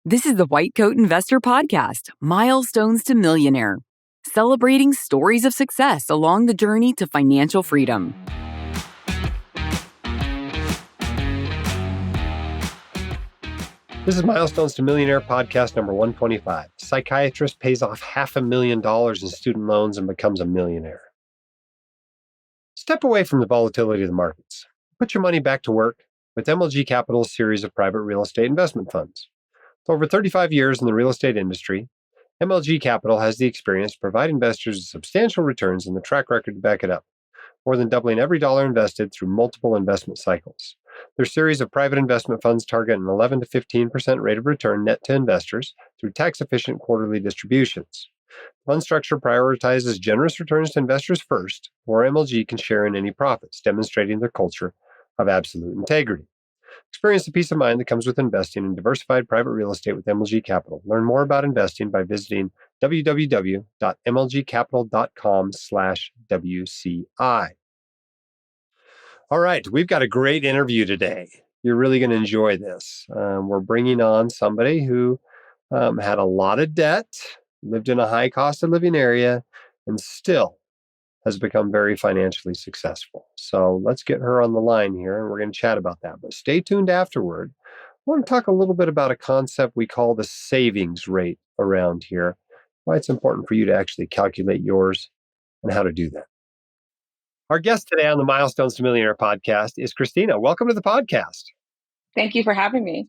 This is the White Coat Investor Podcast, Milestones to Millionaire, celebrating stories of success along the journey to financial freedom. This is Milestones to Millionaire Podcast number 125. Psychiatrist pays off $500,000 in student loans and becomes a millionaire. Step away from the volatility of the markets. Put your money back to work with MLG Capital's series of private real estate investment funds. For over 35 years in the real estate industry, MLG Capital has the experience to provide investors with substantial returns and the track record to back it up, more than doubling every dollar invested through multiple investment cycles. Their series of private investment funds target an 11 to 15% rate of return net to investors through tax-efficient quarterly distributions. The fund structure prioritizes generous returns to investors first, or MLG can share in any profits, demonstrating their culture of absolute integrity. Experience the peace of mind that comes with investing in diversified private real estate with MLG Capital. Learn more about investing by visiting www.mlgcapital.com/WCI. All right, we've got a great interview today. You're really going to enjoy this. We're bringing on somebody who had a lot of debt, lived in a high cost of living area, and still has become very financially successful. So let's get her on the line here, and we're going to chat about that. But stay tuned afterward. I want to talk a little bit about a concept we call the savings rate around here, why it's important for you to actually calculate yours, and how to do that. Our guest today on the Milestones to Millionaire podcast is Christina. Welcome to the podcast. Thank you for having me.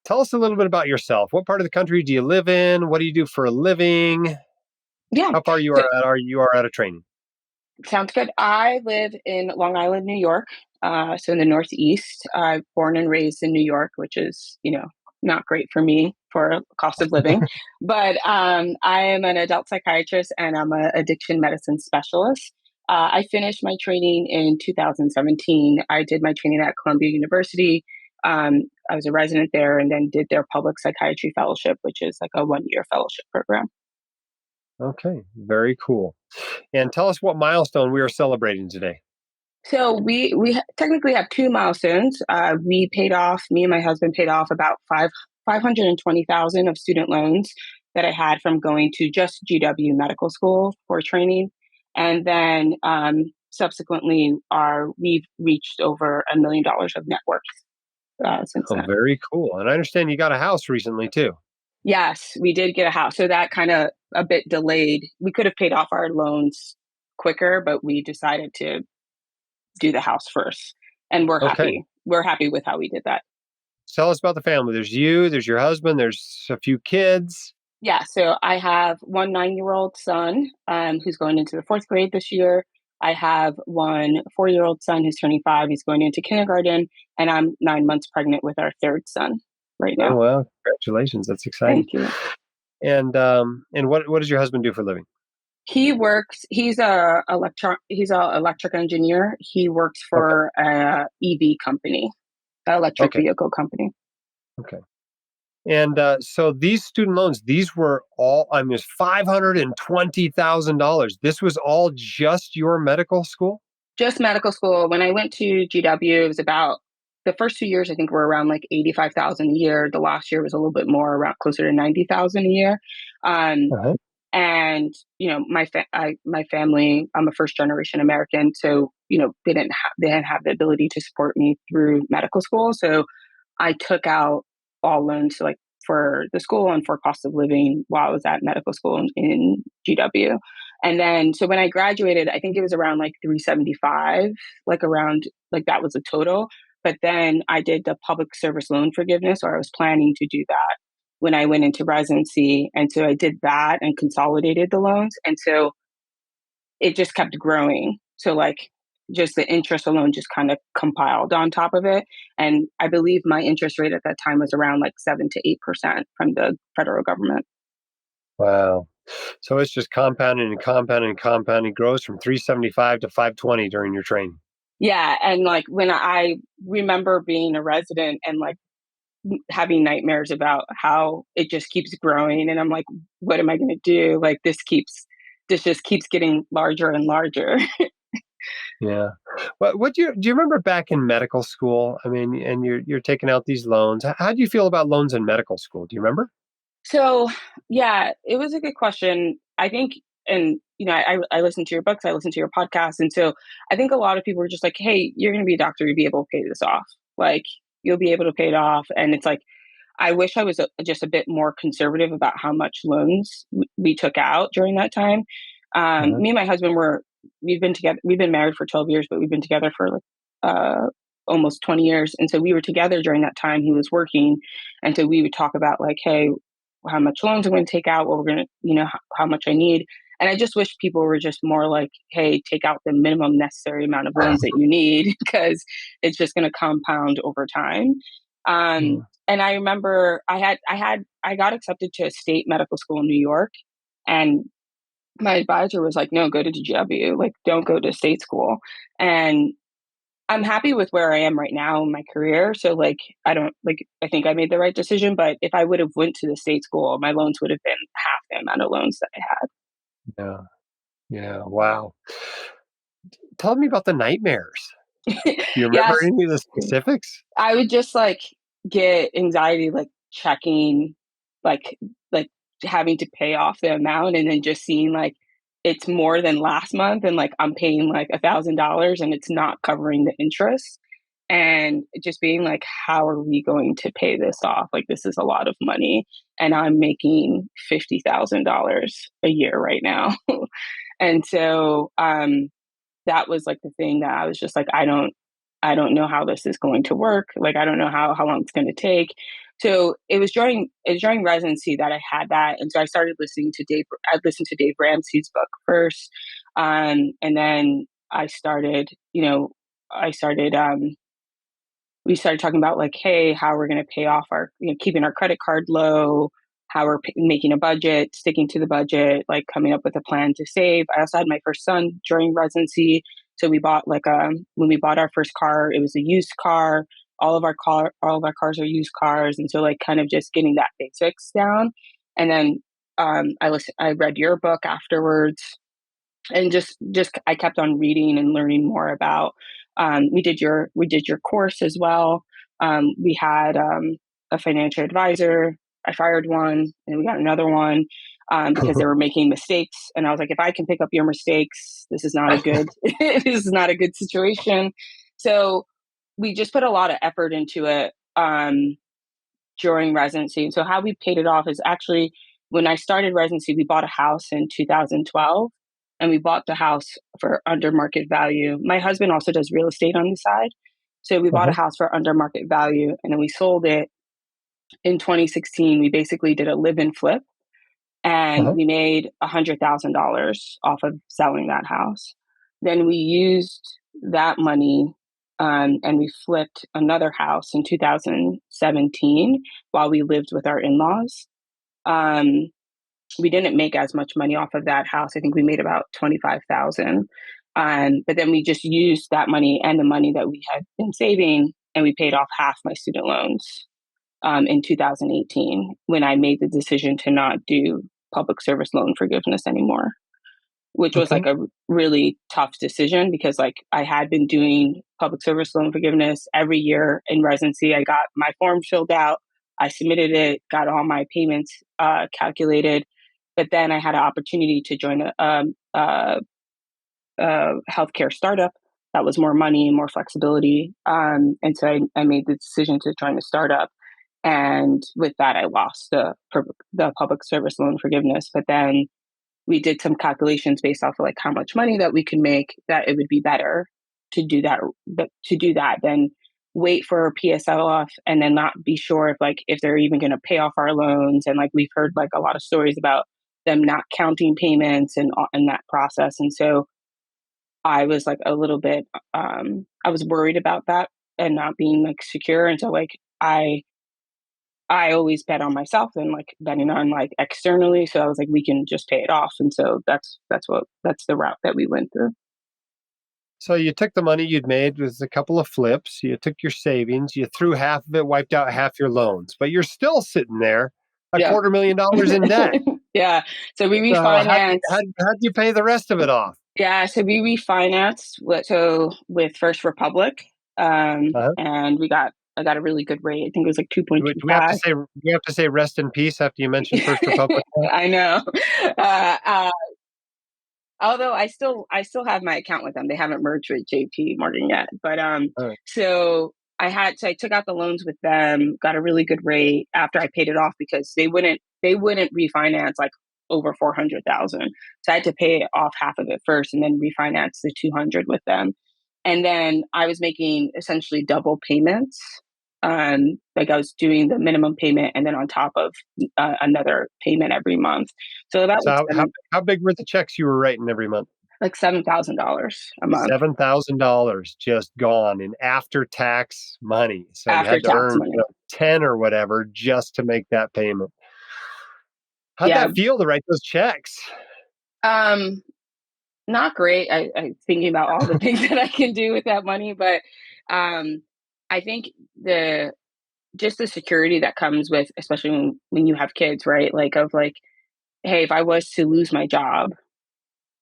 Tell us a little bit about yourself. What part of the country do you live in? What do you do for a living? Yeah. How far you are out of training? Sounds good. I live in Long Island, New York, so in the Northeast. I'm born and raised in New York, which is, not great for me for cost of living. But I am an adult psychiatrist and I'm an addiction medicine specialist. I finished my training in 2017. I did my training at Columbia University. I was a resident there and then did their public psychiatry fellowship, which is like a 1-year fellowship program. Okay, very cool. And tell us what milestone we are celebrating today. So we technically have 2 milestones. Me and my husband paid off about $520,000 of student loans that I had from going to just GW medical school for training. And then subsequently we've reached over $1 million of net worth since then. Very cool. And I understand you got a house recently too. Yes, we did get a house. So that kind of a bit delayed. We could have paid off our loans quicker, but we decided to do the house first. And we're happy. We're happy with how we did that. Tell us about the family. There's you, there's your husband, there's a few kids. Yeah, so I have one 9-year-old son who's going into the 4th grade this year. I have one 4-year-old son who's turning 5. He's going into kindergarten. And I'm 9 months pregnant with our 3rd son right now. Oh, well, congratulations. That's exciting. Thank you. And what does your husband do for a living? He works, he's an electric engineer. He works for a EV company, an electric vehicle company. Okay. And so these student loans, these were all, it was $520,000. This was all just your medical school? Just medical school. When I went to GW, it was about, the first 2 years, I think were around like $85,000 a year. The last year was a little bit more, around closer to $90,000 a year. And, my family, I'm a first generation American. So, they didn't have the ability to support me through medical school. So I took out all loans for the school and for cost of living while I was at medical school in GW. And then, so when I graduated, I think it was around like 375, that was the total. But then I did the public service loan forgiveness, or I was planning to do that when I went into residency. And so I did that and consolidated the loans. And so it just kept growing. So just the interest alone just kind of compiled on top of it. And I believe my interest rate at that time was around 7 to 8% from the federal government. Wow. So it's just compounding and compounding and compounding, grows from 375 to 520 during your training. Yeah. And when I remember being a resident and having nightmares about how it just keeps growing. And I'm like, what am I going to do? This just keeps getting larger and larger. Yeah. What do you remember back in medical school? I mean, and you're taking out these loans. How do you feel about loans in medical school? Do you remember? So, yeah, it was a good question. I think, and I listened to your books, I listened to your podcast, and so I think a lot of people were just like, "Hey, you're going to be a doctor, you'll be able to pay this off. Like, you'll be able to pay it off." And it's like, I wish I was just a bit more conservative about how much loans we took out during that time. Uh-huh. Me and my husband we've been together, we've been married for 12 years, but we've been together for like almost 20 years. And so we were together during that time. He was working. And so we would talk about like, hey, how much loans I'm going to take out, what we're going to, how much I need. And I just wish people were just more like, hey, take out the minimum necessary amount of loans that you need because it's just going to compound over time. Yeah. And I remember I got accepted to a state medical school in New York, and my advisor was like, "No, go to GW, like don't go to state school." And I'm happy with where I am right now in my career. So like I think I made the right decision. But if I would have went to the state school, my loans would have been half the amount of loans that I Yeah. Yeah. Wow. Tell me about the nightmares. had. Do you remember Yes, any of the specifics? I would just like get anxiety like checking like like having to pay off the amount and then just seeing like it's more than last month and like I'm paying like $1,000 and it's not covering the interest. And just being like, how are we going to pay this off? Like this is a lot of money and I'm making $50,000 a year right now. And so that was like the thing that I was just like, I don't know how this is going to work. Like I don't know how long it's going to take. So it was during residency that I had that, and so I started listening to Dave. I listened to Dave Ramsey's book first, and then I started we started talking about like, hey, how we're going to pay off our, keeping our credit card low, how we're making a budget, sticking to the budget, like coming up with a plan to save. I also had my first son during residency. So we bought when we bought our first car, it was a used car. All of our cars are used cars. And so like kind of just getting that basics down. And then I read your book afterwards and just I kept on reading and learning more about. We did your course as well. We had a financial advisor. I fired one, and we got another one because they were making mistakes. And I was like, if I can pick up your mistakes, this is not a good this is not a good situation. So we just put a lot of effort into it during residency. So how we paid it off is actually when I started residency, we bought a house in 2012 and we bought the house for under market value. My husband also does real estate on the side. So we bought a Uh-huh. house for under market value and then we sold it in 2016. We basically did a live and flip and Uh-huh. we made $100,000 off of selling that house. Then we used that money and we flipped another house in 2017 while we lived with our in-laws. Um, we didn't make as much money off of that house. I think we made about 25,000. But then we just used that money and the money that we had been saving, and we paid off half my student loans in 2018 when I made the decision to not do public service loan forgiveness anymore, which was like Okay. a really tough decision because like I had been doing public service loan forgiveness every year in residency. I got my form filled out, I submitted it, got all my payments calculated, but then I had an opportunity to join a healthcare startup that was more money and more flexibility. And so I made the decision to join the startup. And with that, I lost the public service loan forgiveness. But then we did some calculations based off of like how much money that we could make that it would be better to do that than wait for PSLF and then not be sure if they're even going to pay off our loans. And like we've heard like a lot of stories about them not counting payments and that process. And so I was like a little bit I was worried about that and not being like secure. And so like I always bet on myself and like betting on like externally. So I was like, we can just pay it off. And so that's the route that we went through. So you took the money you'd made with a couple of flips, you took your savings, you threw half of it, wiped out half your loans, but you're still sitting there a Yeah. $250,000 in debt. Yeah. So we So refinanced. how'd you pay the rest of it off? Yeah, so we refinanced with First Republic, Uh-huh. and I got a really good rate. I think it was like Do we have to 2.25. say rest in peace after you mention First Republic? I know. Uh, uh, Although I still have my account with them. They haven't merged with JP Morgan yet. But All right. so I took out the loans with them, got a really good rate after I paid it off because they wouldn't refinance like over 400,000. So I had to pay off half of it first and then refinance the 200 with them. And then I was making essentially double payments. Like I was doing the minimum payment and then on top of another payment every month. So that So was how big were the checks you were writing every month? like $7,000 a month $7,000 just gone in after-tax money. So you after had to tax earn, money. 10 or whatever just to make that payment. How'd Yeah. that feel to write those checks? Um, Not great. I thinking about all the things that I can do with that money, but um, I think the just the security that comes with, especially when you have kids, right? Like of like, hey, if I was to lose my job,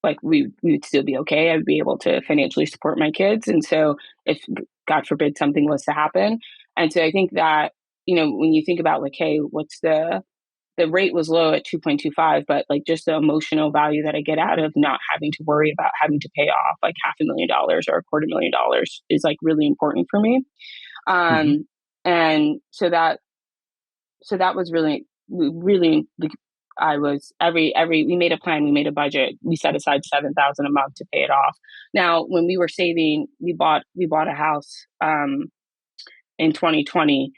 like we would still be okay. I'd be able to financially support my kids, and so if God forbid something was to happen, and so I think that when you think about like, hey, what's the rate was low at 2.25, but like just the emotional value that I get out of not having to worry about having to pay off like $500,000 or $250,000 is like really important for me. Mhm. And so that was really I was we made a plan, we made a budget, we set aside 7,000 a month to pay it off. Now, when we were saving, we bought a house in 2020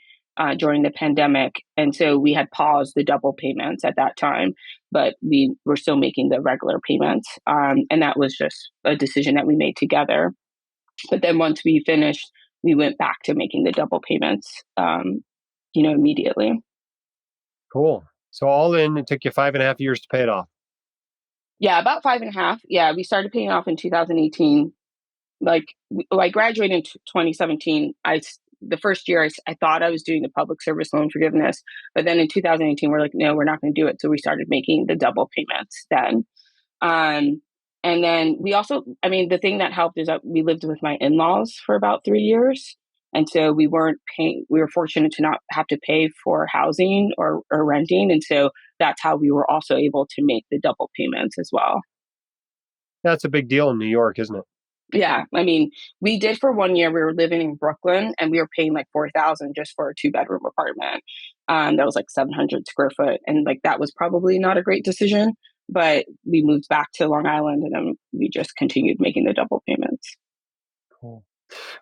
during the pandemic. And so we had paused the double payments at that time, but we were still making the regular payments. And that was just a decision that we made together. But then once we finished, we went back to making the double payments, immediately. Cool. So all in, it took you 5.5 years to pay it off. Yeah, about five and a half. Yeah, we started paying off in 2018. I graduated in 2017. The first year I thought I was doing the public service loan forgiveness, but then in 2018 we're like, no, we're not going to do it. So we started making the double payments then. Um, and then we also, I mean, the thing that helped is that we lived with my in-laws for about 3 years. And so we weren't paying, we were fortunate to not have to pay for housing or renting. And so that's how we were also able to make the double payments as well. That's a big deal in New York, isn't it? Yeah, I mean, we did for 1 year. We were living in Brooklyn, and we were paying like 4,000 just for a two-bedroom apartment. That was like 700 square foot, and like that was probably not a great decision. But we moved back to Long Island, and then we just continued making the double payments. Cool.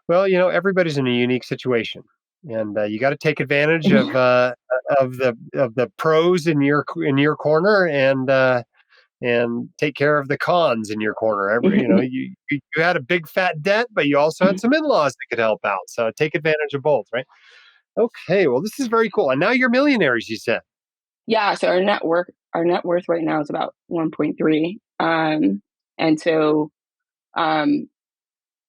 Well, everybody's in a unique situation, and you got to take advantage of the pros in your corner, and take care of the cons in your corner. You had a big fat debt, but you also had some in-laws that could help out. So take advantage of both, right? Okay, well, this is very cool. And now you're millionaires, you said. Yeah, so our net worth right now is about 1.3, and so um,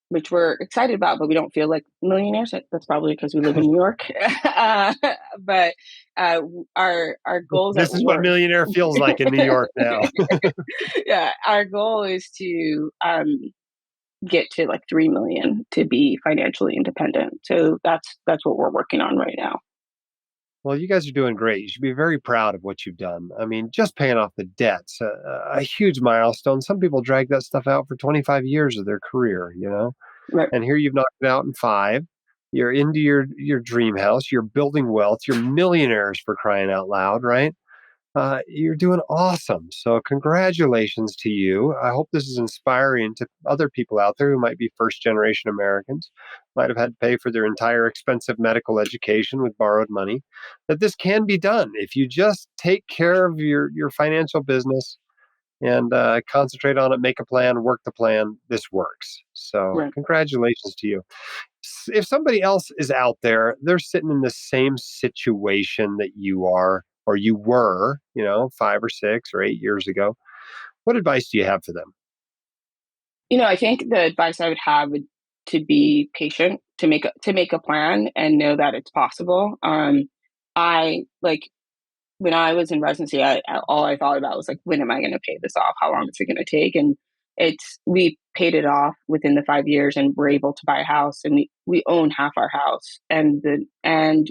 which we're excited about, but we don't feel like millionaires. That's probably because we live in New York. But our goals at This is what work. millionaire feels like in New York now. Yeah, our goal is to get to like 3 million to be financially independent. So that's what we're working on right now. Well, you guys are doing great. You should be very proud of what you've done. I mean, just paying off the debt's a huge milestone. Some people drag that stuff out for 25 years of their career. Right, And here you've knocked it out in 5. You're into your dream house. You're building wealth. You're millionaires, for crying out loud, right? You're doing awesome. So congratulations to you. I hope this is inspiring to other people out there who might be first generation Americans, might have had to pay for their entire expensive medical education with borrowed money, that this can be done if you just take care of your financial business and concentrate on it, make a plan, work the plan. This works. So right. congratulations to you. If somebody else is out there, they're sitting in the same situation that you are or you were, 5 or 6 or 8 years ago, what advice do you have for them? I think the advice I would have would to be patient, to make a plan, and know that it's possible. I like when I was in residency, all I thought about was like, when am I going to pay this off? How long is it going to take? And we paid it off within the 5 years and we're able to buy a house, and we own half our house, and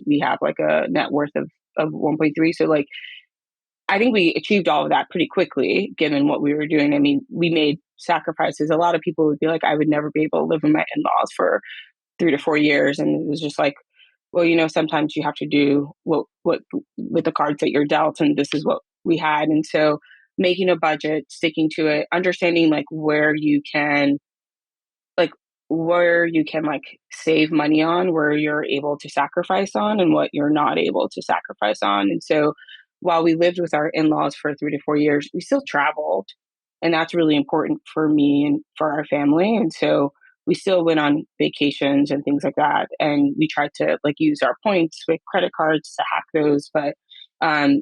we have like a net worth of 1.3. So like, I think we achieved all of that pretty quickly given what we were doing. I mean, we made sacrifices. A lot of people would be like, I would never be able to live with my in-laws for 3 to 4 years. And it was just like, well, sometimes you have to do what with the cards that you're dealt, and this is what we had. And so making a budget, sticking to it, understanding like like where you can like save money on, where you're able to sacrifice on, and what you're not able to sacrifice on. And so while we lived with our in-laws for 3 to 4 years, we still traveled. And that's really important for me and for our family. And so we still went on vacations and things like that. And we tried to like use our points with credit cards to hack those. But um,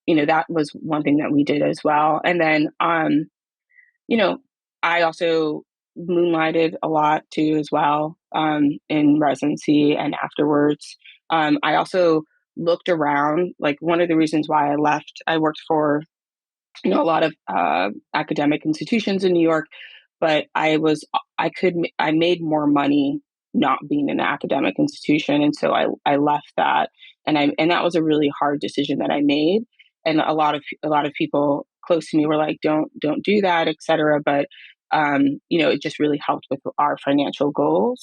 that was one thing that we did as well. And then you know, I also moonlighted a lot too as well, in residency and afterwards. I also looked around. Like one of the reasons why I left, I worked for a lot of academic institutions in New York, but I made more money not being in an academic institution, and so I left that, and that was a really hard decision that I made, and a lot of people close to me were like, don't do that, etc. But it just really helped with our financial goals,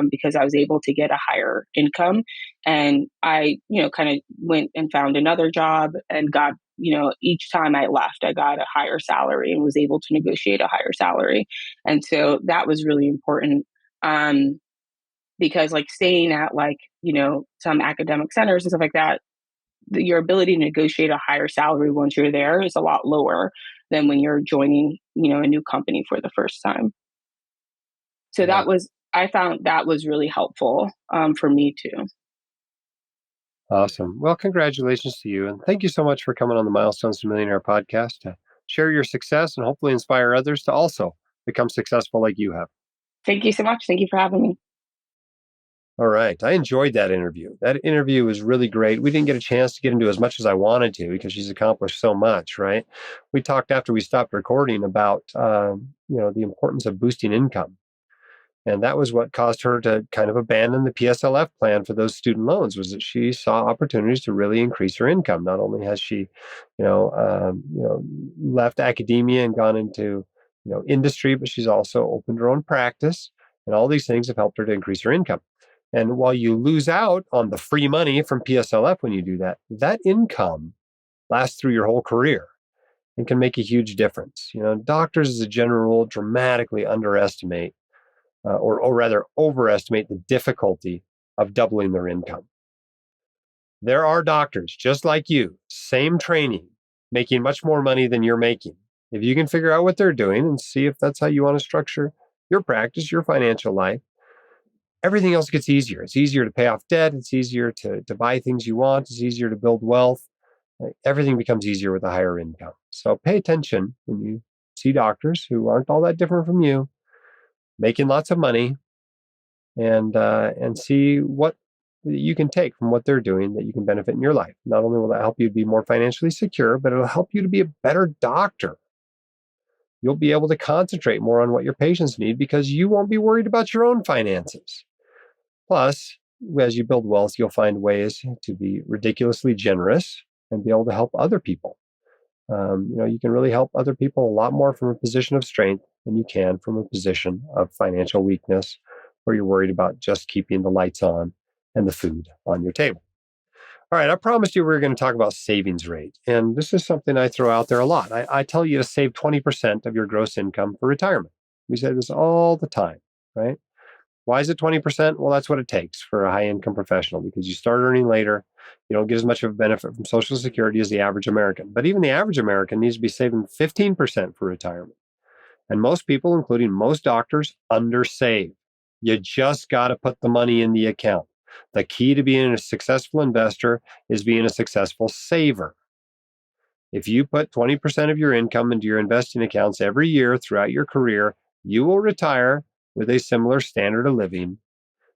because I was able to get a higher income, and I kind of went and found another job and got each time I left, I got a higher salary and was able to negotiate a higher salary. And so that was really important. Because like staying at like, some academic centers and stuff like that, your ability to negotiate a higher salary once you're there is a lot lower than when you're joining, a new company for the first time. So Yeah. I found that was really helpful, for me too. Awesome. Well, congratulations to you. And thank you so much for coming on the Milestones to Millionaire podcast to share your success and hopefully inspire others to also become successful like you have. Thank you so much. Thank you for having me. All right. I enjoyed that interview. That interview was really great. We didn't get a chance to get into as much as I wanted to because she's accomplished so much, right? We talked after we stopped recording about, the importance of boosting income. And that was what caused her to kind of abandon the PSLF plan for those student loans, was that she saw opportunities to really increase her income. Not only has she, left academia and gone into, industry, but she's also opened her own practice. And all these things have helped her to increase her income. And while you lose out on the free money from PSLF when you do that, that income lasts through your whole career and can make a huge difference. Doctors, as a general rule, dramatically underestimate or rather overestimate the difficulty of doubling their income. There are doctors just like you, same training, making much more money than you're making. If you can figure out what they're doing and see if that's how you want to structure your practice, your financial life, everything else gets easier. It's easier to pay off debt. It's easier to buy things you want. It's easier to build wealth. Everything becomes easier with a higher income. So pay attention when you see doctors who aren't all that different from you, making lots of money, and see what you can take from what they're doing that you can benefit in your life. Not only will that help you to be more financially secure, but it'll help you to be a better doctor. You'll be able to concentrate more on what your patients need because you won't be worried about your own finances. Plus, as you build wealth, you'll find ways to be ridiculously generous and be able to help other people. You can really help other people a lot more from a position of strength than you can from a position of financial weakness where you're worried about just keeping the lights on and the food on your table. All right, I promised you we were going to talk about savings rate. And this is something I throw out there a lot. I tell you to save 20% of your gross income for retirement. We say this all the time, right? Why is it 20%? Well, that's what it takes for a high-income professional because you start earning later. You don't get as much of a benefit from Social Security as the average American. But even the average American needs to be saving 15% for retirement. And most people, including most doctors, undersave. You just got to put the money in the account. The key to being a successful investor is being a successful saver. If you put 20% of your income into your investing accounts every year throughout your career, you will retire with a similar standard of living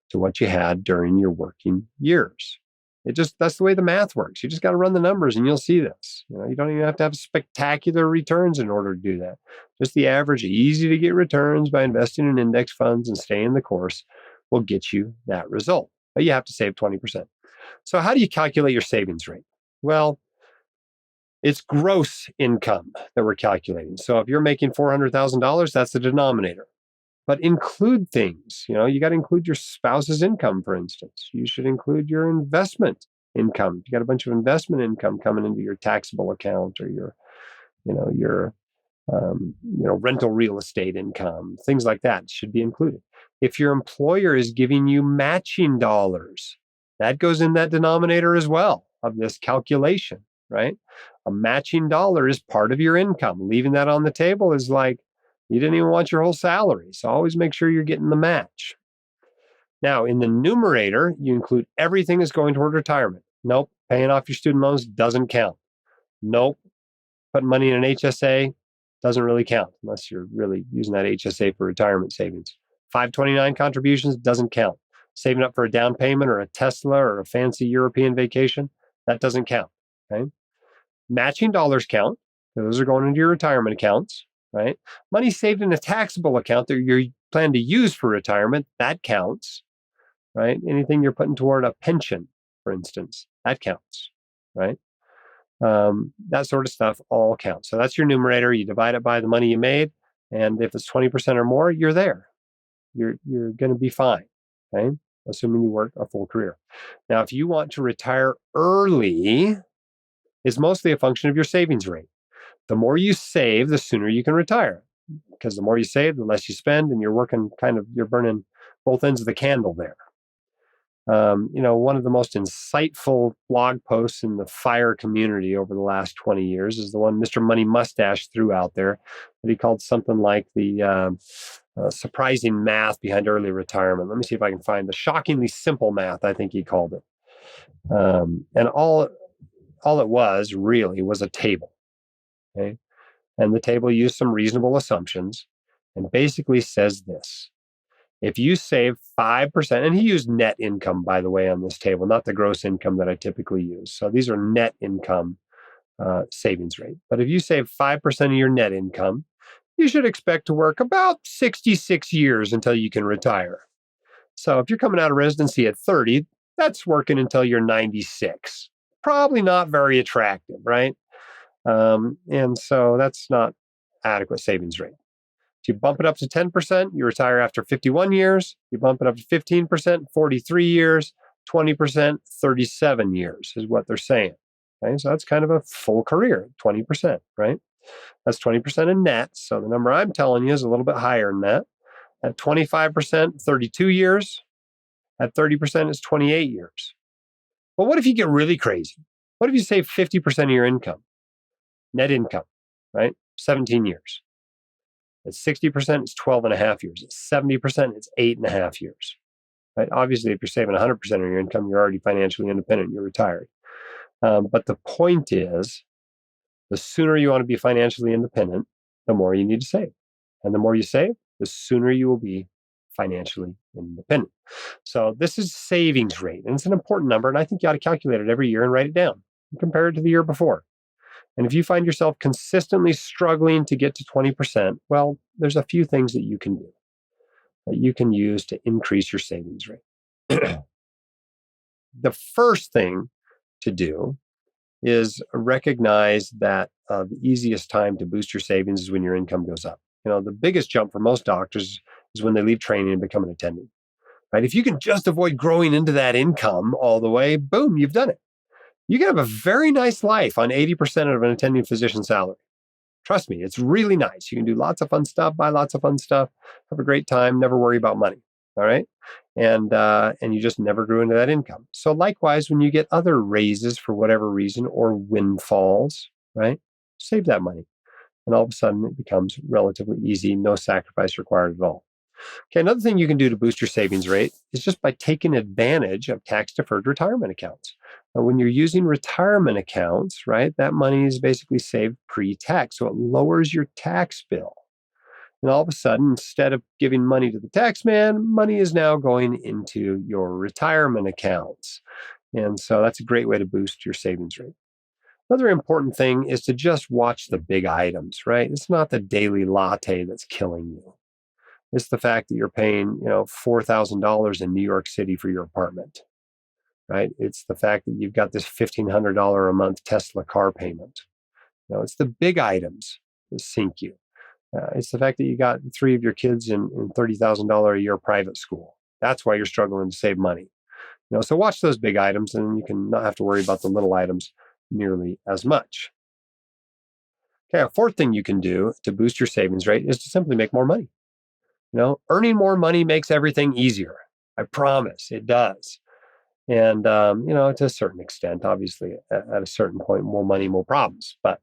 to what you had during your working years. That's the way the math works. You just got to run the numbers and you'll see this. You don't even have to have spectacular returns in order to do that. Just the average, easy to get returns by investing in index funds and staying the course will get you that result. But you have to save 20%. So how do you calculate your savings rate? Well, it's gross income that we're calculating. So if you're making $400,000, that's the denominator. But include things. You got to include your spouse's income, for instance. You should include your investment income. You got a bunch of investment income coming into your taxable account, or your rental real estate income. Things like that should be included. If your employer is giving you matching dollars, that goes in that denominator as well of this calculation, right? A matching dollar is part of your income. Leaving that on the table is like, you didn't even want your whole salary. So always make sure you're getting the match. Now, in the numerator, you include everything that's going toward retirement. Nope. Paying off your student loans doesn't count. Nope. Putting money in an HSA doesn't really count unless you're really using that HSA for retirement savings. 529 contributions doesn't count. Saving up for a down payment or a Tesla or a fancy European vacation, that doesn't count. Okay? Matching dollars count. Those are going into your retirement accounts. Right? Money saved in a taxable account that you plan to use for retirement, that counts, right? Anything you're putting toward a pension, for instance, that counts, right? That sort of stuff all counts. So that's your numerator. You divide it by the money you made, and if it's 20% or more, you're there. You're going to be fine, okay? Assuming you work a full career. Now, if you want to retire early, it's mostly a function of your savings rate. The more you save, the sooner you can retire, because the more you save, the less you spend, and you're burning both ends of the candle there. One of the most insightful blog posts in the FIRE community over the last 20 years is the one Mr. Money Mustache threw out there that he called something like the surprising math behind early retirement. Let me see if I can find the shockingly simple math, I think he called it. And all it was a table. Okay? And the table used some reasonable assumptions and basically says this. If you save 5%, and he used net income, by the way, on this table, not the gross income that I typically use. So these are net income savings rate. But if you save 5% of your net income, you should expect to work about 66 years until you can retire. So if you're coming out of residency at 30, that's working until you're 96. Probably not very attractive, right? And so that's not adequate savings rate. If you bump it up to 10%, you retire after 51 years. You bump it up to 15%, 43 years, 20%, 37 years is what they're saying. Okay, so that's kind of a full career, 20%, right? That's 20% in net. So the number I'm telling you is a little bit higher than that. At 25%, 32 years. At 30%, it's 28 years. But what if you get really crazy? What if you save 50% of your income? Net income, right? 17 years. At 60%, it's 12 and a half years. At 70%, it's 8.5 years. Right? Obviously, if you're saving 100% of your income, you're already financially independent, you're retired. But the point is, the sooner you want to be financially independent, the more you need to save. And the more you save, the sooner you will be financially independent. So this is savings rate, and it's an important number, and I think you ought to calculate it every year and write it down and compare it to the year before. And if you find yourself consistently struggling to get to 20%, well, there's a few things that you can do, that you can use to increase your savings rate. The first thing to do is recognize that the easiest time to boost your savings is when your income goes up. The biggest jump for most doctors is when they leave training and become an attending. Right? If you can just avoid growing into that income all the way, boom, you've done it. You can have a very nice life on 80% of an attending physician salary. Trust me, it's really nice. You can do lots of fun stuff, buy lots of fun stuff, have a great time, never worry about money. All right. And you just never grew into that income. So likewise, when you get other raises for whatever reason or windfalls, right, save that money. And all of a sudden it becomes relatively easy, no sacrifice required at all. Okay, another thing you can do to boost your savings rate is just by taking advantage of tax-deferred retirement accounts. Now, when you're using retirement accounts, right, that money is basically saved pre-tax, so it lowers your tax bill. And all of a sudden, instead of giving money to the tax man, money is now going into your retirement accounts. And so that's a great way to boost your savings rate. Another important thing is to just watch the big items, right? It's not the daily latte that's killing you. It's the fact that you're paying, $4,000 in New York City for your apartment, right? It's the fact that you've got this $1,500 a month Tesla car payment. It's the big items that sink you. It's the fact that you got 3 of your kids in $30,000 a year private school. That's why you're struggling to save money. So watch those big items, and you can not have to worry about the little items nearly as much. Okay, a fourth thing you can do to boost your savings rate is to simply make more money. Earning more money makes everything easier. I promise it does. And, to a certain extent, obviously, at a certain point, more money, more problems. But,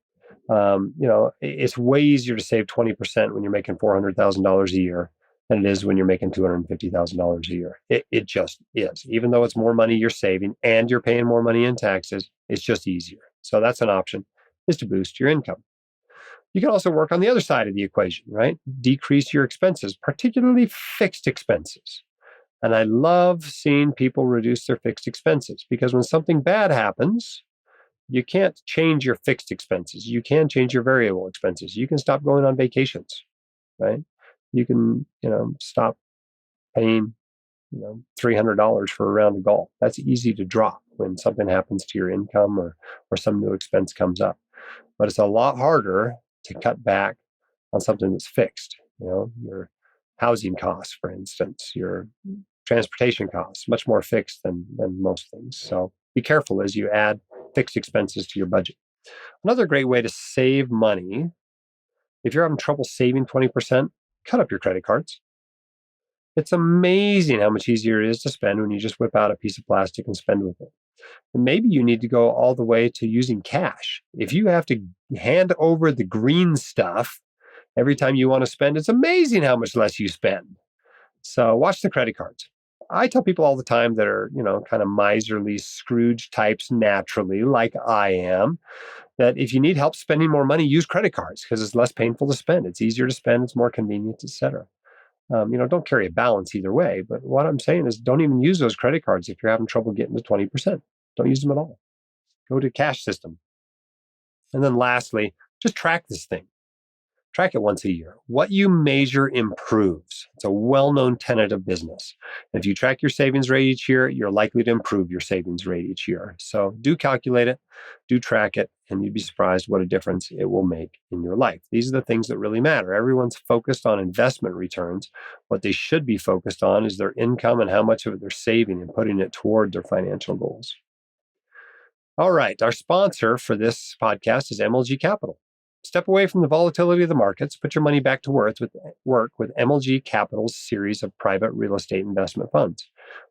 it's way easier to save 20% when you're making $400,000 a year than it is when you're making $250,000 a year. It just is. Even though it's more money you're saving and you're paying more money in taxes, it's just easier. So that's an option, is to boost your income. You can also work on the other side of the equation, right? Decrease your expenses, particularly fixed expenses. And I love seeing people reduce their fixed expenses, because when something bad happens, you can't change your fixed expenses. You can change your variable expenses. You can stop going on vacations, right? You can, stop paying, $300 for a round of golf. That's easy to drop when something happens to your income or some new expense comes up. But it's a lot harder to cut back on something that's fixed. Your housing costs, for instance, your transportation costs, much more fixed than most things. So be careful as you add fixed expenses to your budget. Another great way to save money, if you're having trouble saving 20%, cut up your credit cards. It's amazing how much easier it is to spend when you just whip out a piece of plastic and spend with it. And maybe you need to go all the way to using cash. If you have to hand over the green stuff every time you want to spend, it's amazing how much less you spend. So watch the credit cards. I tell people all the time that are, kind of miserly Scrooge types naturally, like I am, that if you need help spending more money, use credit cards, because it's less painful to spend. It's easier to spend. It's more convenient, et cetera. Don't carry a balance either way. But what I'm saying is, don't even use those credit cards if you're having trouble getting to 20%. Don't use them at all. Go to cash system. And then lastly, just track this thing. Track it once a year. What you measure improves. It's a well-known tenet of business. If you track your savings rate each year, you're likely to improve your savings rate each year. So do calculate it, do track it, and you'd be surprised what a difference it will make in your life. These are the things that really matter. Everyone's focused on investment returns. What they should be focused on is their income and how much of it they're saving and putting it toward their financial goals. All right. Our sponsor for this podcast is MLG Capital. Step away from the volatility of the markets, put your money back to work with MLG Capital's series of private real estate investment funds.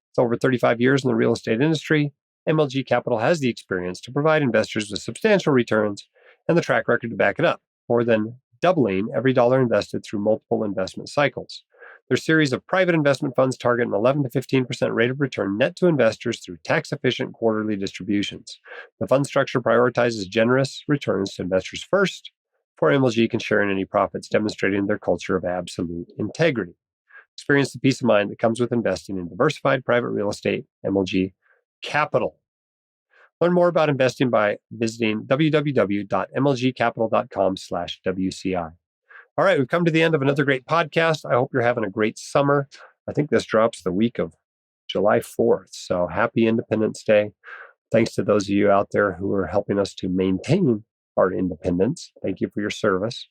With over 35 years in the real estate industry, MLG Capital has the experience to provide investors with substantial returns and the track record to back it up, more than doubling every dollar invested through multiple investment cycles. Their series of private investment funds target an 11 to 15% rate of return net to investors through tax-efficient quarterly distributions. The fund structure prioritizes generous returns to investors first, before MLG can share in any profits, demonstrating their culture of absolute integrity. Experience the peace of mind that comes with investing in diversified private real estate, MLG Capital. Learn more about investing by visiting www.mlgcapital.com/WCI. All right, we've come to the end of another great podcast. I hope you're having a great summer. I think this drops the week of July 4th. So happy Independence Day. Thanks to those of you out there who are helping us to maintain our independence. Thank you for your service.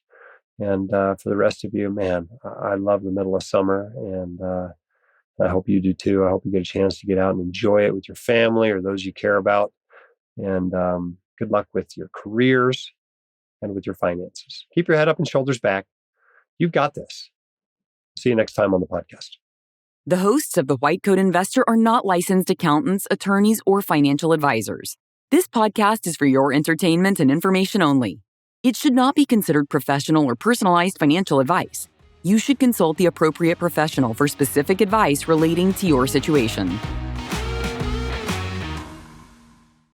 And for the rest of you, man, I love the middle of summer, and I hope you do too. I hope you get a chance to get out and enjoy it with your family or those you care about. And good luck with your careers and with your finances. Keep your head up and shoulders back. You've got this. See you next time on the podcast. The hosts of The White Coat Investor are not licensed accountants, attorneys, or financial advisors. This podcast is for your entertainment and information only. It should not be considered professional or personalized financial advice. You should consult the appropriate professional for specific advice relating to your situation.